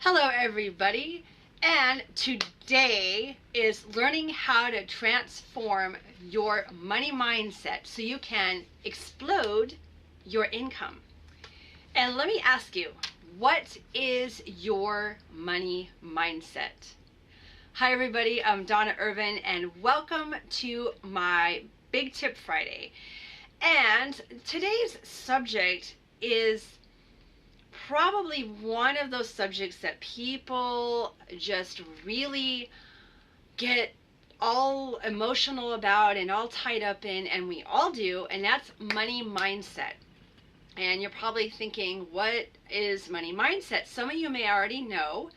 Hello everybody, and today is learning how to transform your money mindset so you can explode your income. And let me ask you, what is your money mindset? Hi everybody, I'm Donna Irvin and welcome to my Big Tip Friday. And today's subject is probably one of those subjects that people just really get all emotional about and all tied up in, and we all do, and that's money mindset. And you're probably thinking, what is money mindset? Some of you may already know,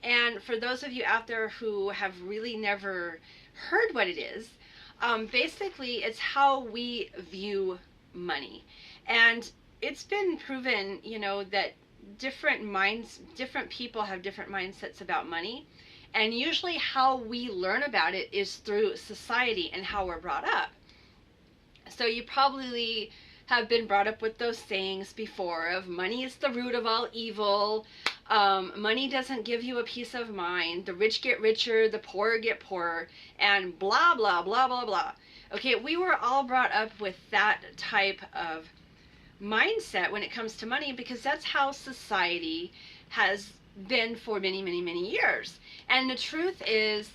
and for those of you out there who have really never heard what it is, basically it's how we view money. And it's been proven, that different people have different mindsets about money, and usually how we learn about it is through society and how we're brought up. So you probably have been brought up with those sayings before of money is the root of all evil, money doesn't give you a peace of mind, the rich get richer, the poor get poorer, and blah blah blah blah blah. Okay, we were all brought up with that type of mindset when it comes to money because that's how society has been for many, many, many years. And the truth is,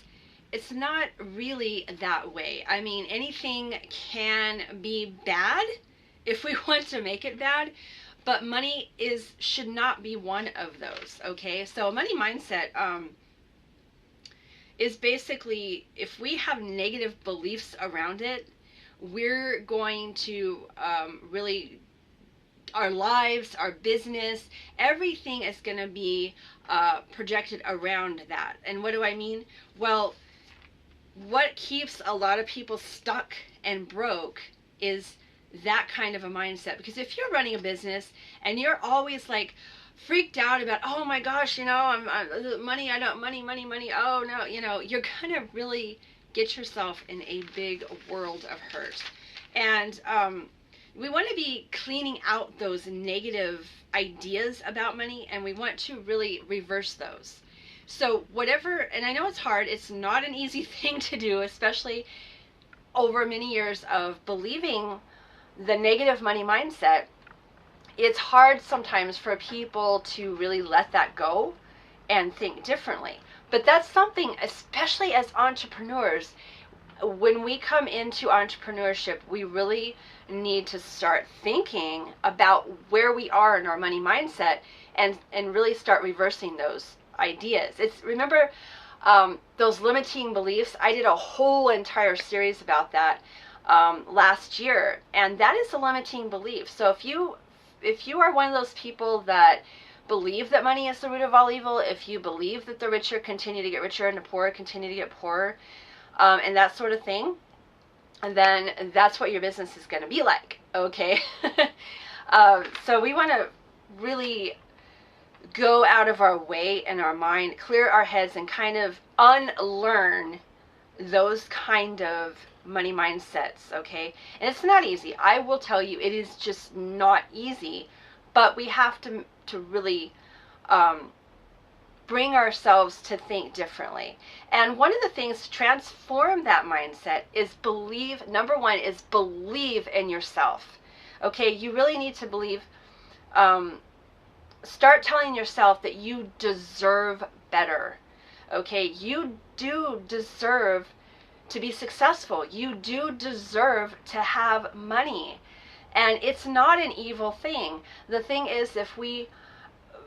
it's not really that way. I mean, anything can be bad if we want to make it bad, but money should not be one of those. Okay, so money mindset is basically, if we have negative beliefs around it, we're going to really, our lives, our business, everything is going to be projected around that. And what do I mean? Well, what keeps a lot of people stuck and broke is that kind of a mindset. Because if you're running a business and you're always like freaked out about, oh my gosh, I'm money, oh no, you're gonna really get yourself in a big world of hurt. And we want to be cleaning out those negative ideas about money, and we want to really reverse those. So whatever, and I know it's hard, it's not an easy thing to do, especially over many years of believing the negative money mindset. It's hard sometimes for people to really let that go and think differently. But that's something, especially as entrepreneurs, when we come into entrepreneurship, we really need to start thinking about where we are in our money mindset and really start reversing those ideas. Remember those limiting beliefs? I did a whole entire series about that last year, and that is a limiting belief. So if you are one of those people that believe that money is the root of all evil, if you believe that the richer continue to get richer and the poor continue to get poorer, and that sort of thing, and then that's what your business is going to be like, okay? So we want to really go out of our way in our mind, clear our heads, and kind of unlearn those kind of money mindsets, okay? And it's not easy. I will tell you, it is just not easy, but we have to really bring ourselves to think differently. And one of the things to transform that mindset is number one is believe in yourself. Okay, you really need to believe, start telling yourself that you deserve better. Okay, you do deserve to be successful. You do deserve to have money. And it's not an evil thing. The thing is,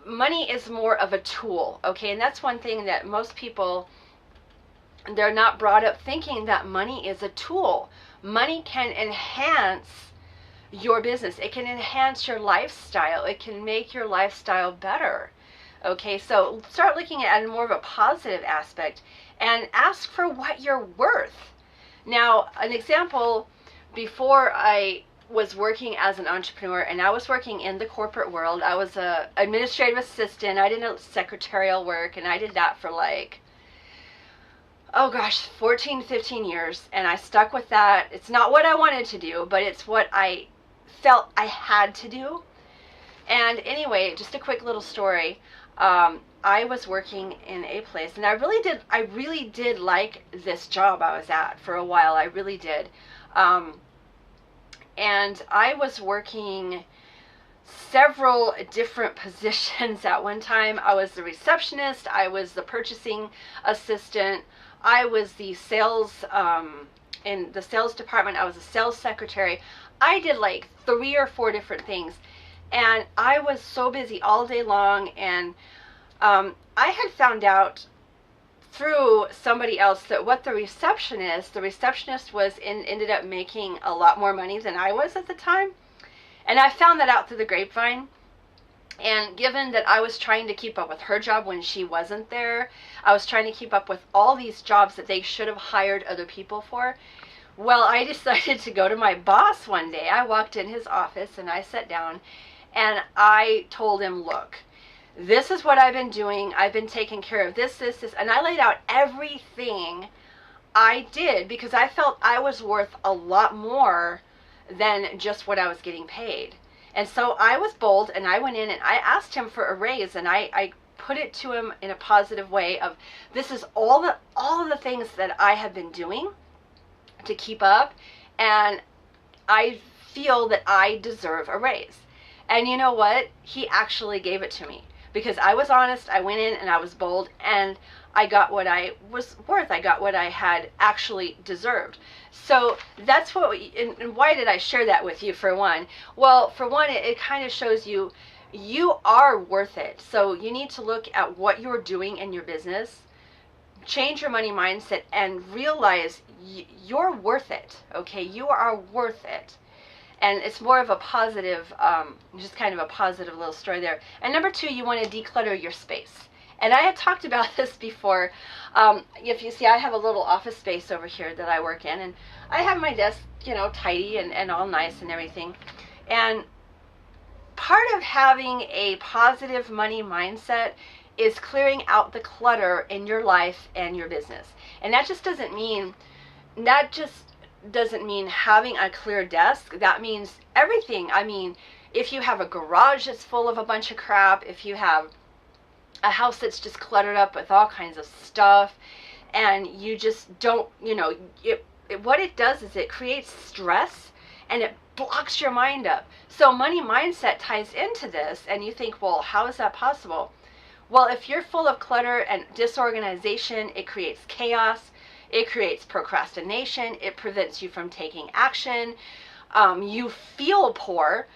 money is more of a tool, okay? And that's one thing that most people, they're not brought up thinking that money is a tool. Money can enhance your business. It can enhance your lifestyle. It can make your lifestyle better, okay? So start looking at it in more of a positive aspect and ask for what you're worth. Now, an example, before I was working as an entrepreneur, and I was working in the corporate world. I was a administrative assistant. I did secretarial work, and I did that for 14, 15 years, and I stuck with that. It's not what I wanted to do, but it's what I felt I had to do. And anyway, just a quick little story. I was working in a place, and I really did like this job I was at for a while. I really did. And I was working several different positions at one time. I was the receptionist, I was the purchasing assistant, I was the sales, in the sales department, I was a sales secretary. I did like 3 or 4 different things, and I was so busy all day long. And I had found out through somebody else that what the receptionist ended up making a lot more money than I was at the time. And I found that out through the grapevine. And given that I was trying to keep up with her job when she wasn't there, I was trying to keep up with all these jobs that they should have hired other people for. Well, I decided to go to my boss one day. I walked in his office and I sat down and I told him, look, this is what I've been doing. I've been taking care of this. And I laid out everything I did because I felt I was worth a lot more than just what I was getting paid. And so I was bold and I went in and I asked him for a raise, and I put it to him in a positive way of, this is all of the things that I have been doing to keep up, and I feel that I deserve a raise. And you know what? He actually gave it to me because I was honest. I went in and I was bold, and I got what I was worth. I got what I had actually deserved. So that's what and why did I share that with you, for one? Well, for one, it kind of shows you are worth it. So you need to look at what you're doing in your business, change your money mindset, and realize you're worth it. Okay, you are worth it. And it's more of a positive, just kind of a positive little story there. And number 2, you want to declutter your space. And I had talked about this before. If you see, I have a little office space over here that I work in, and I have my desk, tidy and all nice and everything. And part of having a positive money mindset is clearing out the clutter in your life and your business. And that just doesn't mean having a clear desk. That means everything. I mean, if you have a garage that's full of a bunch of crap, if you have a house that's just cluttered up with all kinds of stuff, and you just don't, what it does is it creates stress and it blocks your mind up. So money mindset ties into this, and you think, well, how is that possible? Well, if you're full of clutter and disorganization, it creates chaos, it creates procrastination, it prevents you from taking action, you feel poor.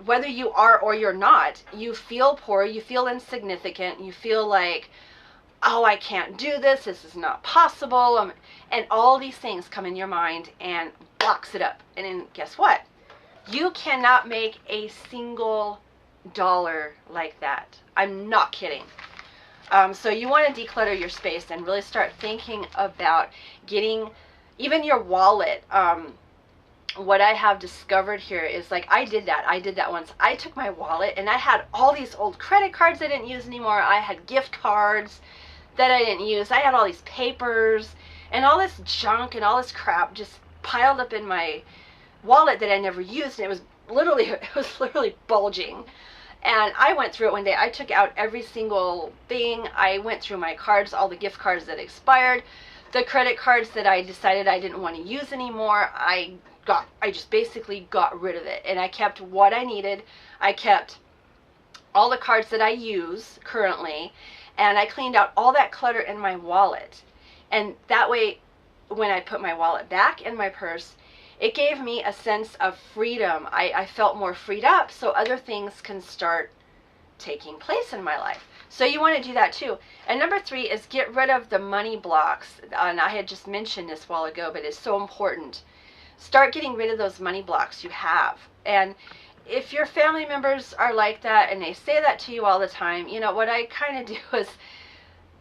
Whether you are or you're not, you feel poor, you feel insignificant, you feel like, oh, I can't do this, this is not possible, and all these things come in your mind and blocks it up. And then guess what? You cannot make a single dollar like that. I'm not kidding. So you want to declutter your space and really start thinking about getting even your wallet. What I have discovered here is, like, I did that once. I took my wallet and I had all these old credit cards I didn't use anymore. I had gift cards that I didn't use. I had all these papers and all this junk and all this crap just piled up in my wallet that I never used. And it was literally bulging. And I went through it one day. I took out every single thing. I went through my cards, all the gift cards that expired, the credit cards that I decided I didn't want to use anymore. I just basically got rid of it, and I kept what I needed. I kept all the cards that I use currently, and I cleaned out all that clutter in my wallet. And that way, when I put my wallet back in my purse, it gave me a sense of freedom. I felt more freed up, so other things can start taking place in my life. So you want to do that too. And number 3 is get rid of the money blocks. And I had just mentioned this a while ago, but it's so important. Start getting rid of those money blocks you have. And if your family members are like that and they say that to you all the time, what I kind of do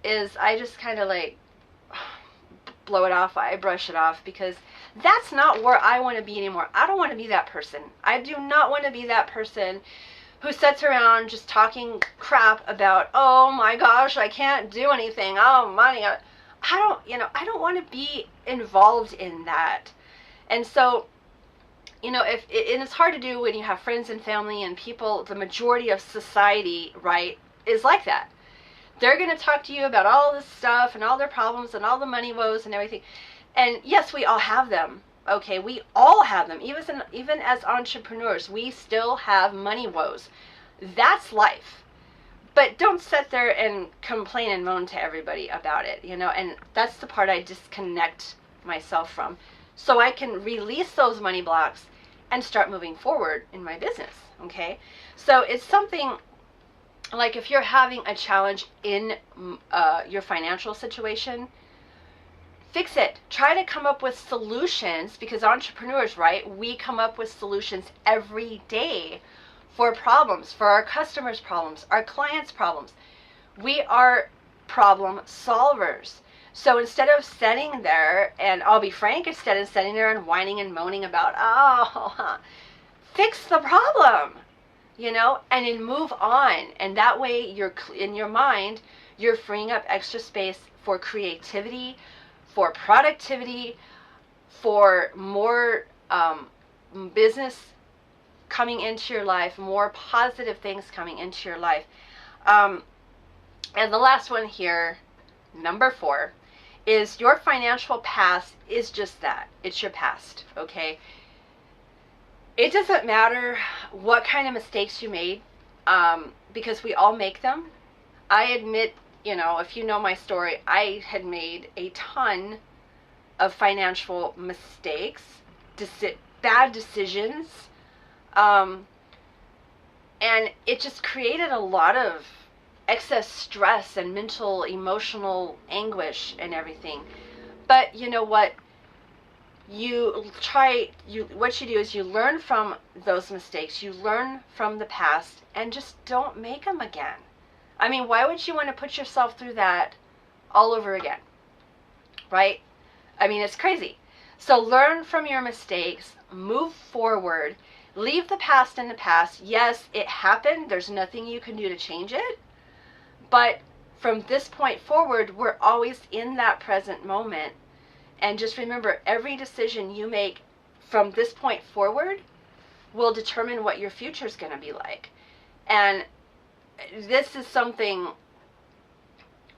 is I just kind of like blow it off. I brush it off, because that's not where I want to be anymore. I don't want to be that person. I do not want to be that person who sits around just talking crap about, oh my gosh, I can't do anything. Oh, money. I don't want to be involved in that. And so, and it's hard to do when you have friends and family and people, the majority of society, right, is like that. They're going to talk to you about all this stuff and all their problems and all the money woes and everything. And yes, we all have them. Okay, we all have them. Even as entrepreneurs, we still have money woes. That's life. But don't sit there and complain and moan to everybody about it, you know. And that's the part I disconnect myself from, so I can release those money blocks and start moving forward in my business. Okay, so it's something like if you're having a challenge in your financial situation, fix it. Try to come up with solutions, because entrepreneurs, right, we come up with solutions every day for problems, for our customers' problems, our clients' problems. We are problem solvers. So instead of sitting there, and I'll be frank, instead of sitting there and whining and moaning about, fix the problem, you know, and then move on. And that way you're in your mind, you're freeing up extra space for creativity, for productivity, for more business coming into your life, more positive things coming into your life. And the last one here, number 4, is your financial past is just that. It's your past, okay? It doesn't matter what kind of mistakes you made, because we all make them. I admit, you know, if you know my story, I had made a ton of financial mistakes, bad decisions, and it just created a lot of excess stress and mental, emotional anguish and everything. But you know what? What you do is you learn from those mistakes, you learn from the past, and just don't make them again. I mean, why would you want to put yourself through that all over again? Right? I mean, it's crazy. So learn from your mistakes, move forward, leave the past in the past. Yes, it happened. There's nothing you can do to change it. But from this point forward, we're always in that present moment. And just remember, every decision you make from this point forward will determine what your future is going to be like. And this is something,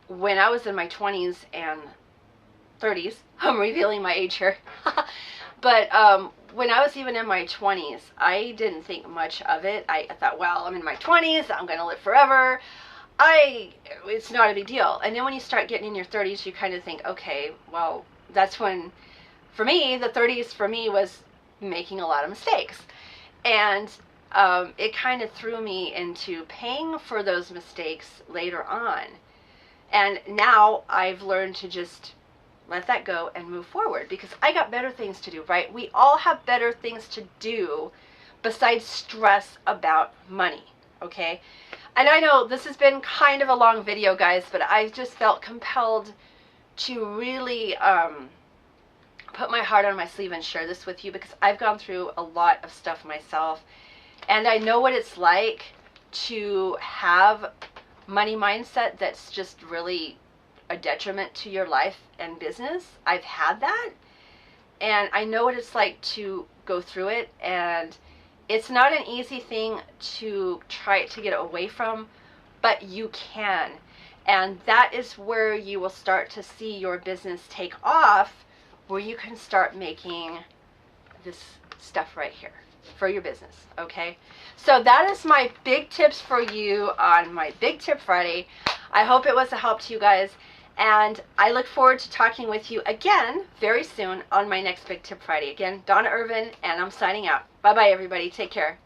when I was in my 20s and 30s, I'm revealing my age here, but when I was even in my 20s, I didn't think much of it. I thought, well, I'm in my 20s, I'm going to live forever. It's not a big deal. And then when you start getting in your 30s, you kind of think, okay, well, that's when, for me, the 30s for me was making a lot of mistakes. And it kind of threw me into paying for those mistakes later on. And now I've learned to just let that go and move forward, because I got better things to do, right? We all have better things to do besides stress about money, okay? And I know this has been kind of a long video, guys, but I've just felt compelled to really put my heart on my sleeve and share this with you, because I've gone through a lot of stuff myself, and I know what it's like to have money mindset that's just really a detriment to your life and business. I've had that, and I know what it's like to go through it, and it's not an easy thing to try to get away from, but you can. And that is where you will start to see your business take off, where you can start making this stuff right here for your business, okay? So that is my big tips for you on my Big Tip Friday. I hope it was a help to you guys, and I look forward to talking with you again very soon on my next Big Tip Friday. Again, Donna Irvin, and I'm signing out. Bye-bye, everybody. Take care.